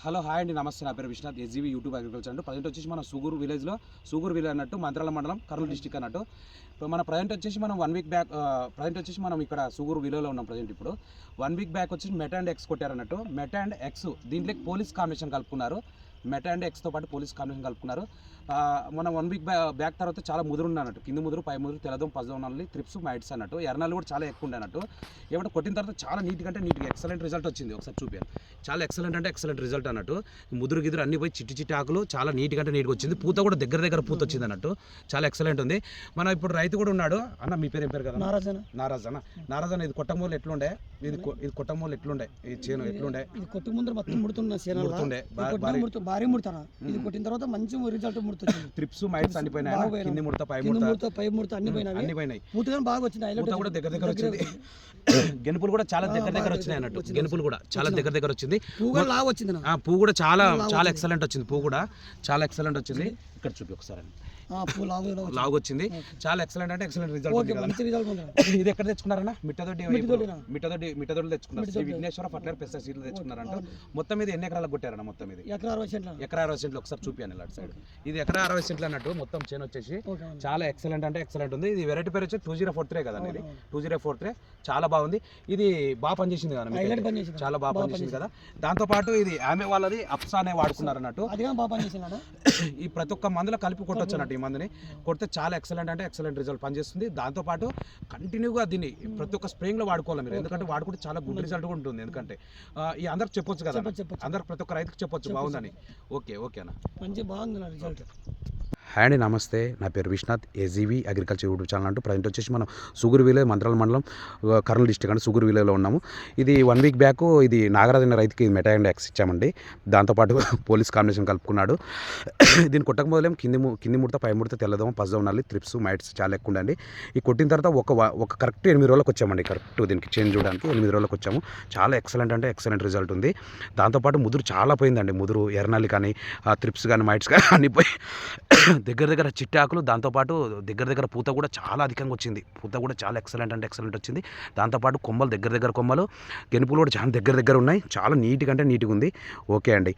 Hello hi అండి, నమస్తే. నా పేరు విశ్వనాథ్, ఎస్జీవి యూట్యూబ్ అగ్రికల్చర్ అంటూ. ప్రజెంట్ వచ్చేసి మనం సూగూరు విలేజ్లో, సూగూరు విలేజ్ అన్నట్టు మంత్రాల మండలం, కర్నూలు డిస్టిక్ అన్నట్టు. ఇప్పుడు మన ప్రజెంట్ వచ్చేసి మనం 1 వీక్ బ్యాక్ మనం ఇక్కడ సూగూరు విలేజ్లో ఉన్నాం. ప్రజెంట్ ఇప్పుడు 1 వీక్ బ్యాక్ వచ్చేసి మెటా అండ్ ఎక్స్ కొట్టారన్నట్టు. మెటా అండ్ ఎక్స్ దీంట్లోకి పోలీస్ కాంబినేషన్ కలుపుకున్నారు. మెటా అండ్ ఎక్స్తో పాటు పోలీస్ కాంబినేషన్ కలుపుకున్నారు. మనం 1 వీక్ బ్యాక్ తర్వాత చాలా ముదురు అన్నట్టు, కింది ముదురు, పై ముదురు, తెల్లదం, పచ్చదం, త్రిప్స్, మైట్స్ అన్నట్టు. ఎర్రనాలు కూడా చాలా ఎక్కువ ఉండే అన్నట్టు. ఏమంటే కొట్టిన తర్వాత చాలా నీట్గా ఎక్సలెంట్ రిజల్ట్ వచ్చింది. ఒకసారి చూపాను, చాలా ఎక్సలెంట్ రిజల్ట్ అన్నట్టు. ముదురు గిదురు అన్ని పోయి చిట్టి ఆకులు చాలా నీట్గా వచ్చింది. పూత కూడా దగ్గర పూత వచ్చింది అన్నట్టు. చాలా ఎక్సలెంట్ ఉంది. మనం ఇప్పుడు రైతు కూడా ఉన్నాడు అన్న. మీ పేరు ఏం పేరు కదా? నారాజన. ఇది కొట్టమూలు ఎట్లుండే? ఇది కొట్టమూలు ఎట్లుండే? ఈ చేను ఎట్లుండే? ఇది కొట్టు ముందర మొత్తం ముడుతుండే భారీ ముడతాను. ఇది కొట్టిన తర్వాత మంచి రిజల్ట్ ముడుతుంది. ట్రిప్స్, మైట్స్ అన్ని పోయినాయి. కింది ముడత, పై ముడత అన్ని పోయినాయి. పూత బాగా వచ్చింది. పూత కూడా దగ్గర వచ్చింది. గెనుపులు కూడా చాలా దగ్గర వచ్చినాయి అన్నట్టు. గెనుపులు కూడా చాలా దగ్గర వచ్చింది. పువ్వు కూడా చాలా ఎక్సలెంట్ వచ్చింది. పువ్వు కూడా చాలా ఎక్సలెంట్ వచ్చింది. ఇక్కడ చూపి ఒకసారి. లాగు వచ్చింది. చాలా ఎక్సలెంట్ రిజల్ట్. ఇది ఎక్కడ తెచ్చుకున్నారన్నా? మిట్టదొడ్డి తెచ్చుకున్నారు. శ్రీ విఘ్నేశ్వర ఫర్టిలైజర్ పెస్టిసైడ్స్ తెచ్చుకున్నారంట. మొత్తం ఇది ఎన్ని ఎకరాలకు కొట్టారన్న? మొత్తం ఇది ఎకరా 60 సెంట్లు. ఒకసారి చూపియాను ఇలా సైడ్. ఇది ఎకరా 60 సెంట్లు అన్నట్టు. మొత్తం చేను వచ్చేసి చాలా ఎక్సలెంట్ ఉంది. ఇది వెరైటీ పేరు వచ్చి 2043 కదా. ఇది 2043 చాలా బాగుంది. ఇది బాగా పనిచేసింది కదా, చాలా బాగా పనిచేసింది కదా. దాంతో పాటు ఇది ఆమె వాళ్ళది అప్సా అనే వాడుకున్నారు అన్నట్టు. ఈ ప్రతి ఒక్క మందులో కలిపి కొట్టొచ్చు అన్నట్టు. ఈ మందుని కొడితే చాలా ఎక్సలెంట్ రిజల్ట్ పనిచేస్తుంది. దాంతోపాటు కంటిన్యూగా దీన్ని ప్రతి ఒక్క స్ప్రేయింగ్లో వాడుకోవాలి మీరు. ఎందుకంటే వాడుకుంటే చాలా గుడ్ రిజల్ట్ కూడా ఉంటుంది. ఎందుకంటే ఈ అందరికి చెప్పొచ్చు కదా, అందరికి ప్రతి ఒక్క రైతుకి చెప్పొచ్చు బాగుందని. ఓకేనా? మంచి బాగుంది రిజల్ట్. హాయ్ అండి, నమస్తే. నా పేరు Vishwanath, SGV agriculture YouTube channel అంటూ. ప్రజెంట్ వచ్చేసి మనం సూగూరు విలేజ్, మంత్రాల మండలం, కర్నూలు డిస్టిక్ అంటే సూగూరు విలేజ్లో ఉన్నాము. ఇది 1 వీక్ బ్యాక్ ఇది నాగరాజు అనే రైతుకి మెటా అండ్ ఎక్స్ ఇచ్చామండి. దాంతోపాటు పోలీస్ కాంబినేషన్ కలుపుకున్నాడు. దీన్ని కొట్టక మొదలేం కింది ముడత, పై ముడత, తెల్లదోమ, పచ్చదం, త్రిప్స్, మైట్స్ చాలా ఎక్కువ ఉండండి. ఈ కొట్టిన తర్వాత ఒక కరెక్ట్ 8 రోజులకు వచ్చామండి. కరెక్ట్ దీనికి చేంజ్ చూడడానికి 8 రోజులకు వచ్చాము. చాలా ఎక్సలెంట్ రిజల్ట్ ఉంది. దాంతోపాటు ముదురు చాలా పోయిందండి. ముదురు, ఎర్రనాలి కానీ, త్రిప్స్ కానీ, మైట్స్ కానీ అన్ని పోయి దగ్గర చిట్టి ఆకులు. దాంతోపాటు దగ్గర పూత కూడా చాలా అధికంగా వచ్చింది. పూత కూడా చాలా ఎక్సలెంట్ వచ్చింది. దాంతోపాటు కొమ్మలు దగ్గర కొమ్మలు, గెనుపులు కూడా చాలా దగ్గర ఉన్నాయి. చాలా నీట్గా ఉంది. ఓకే అండి.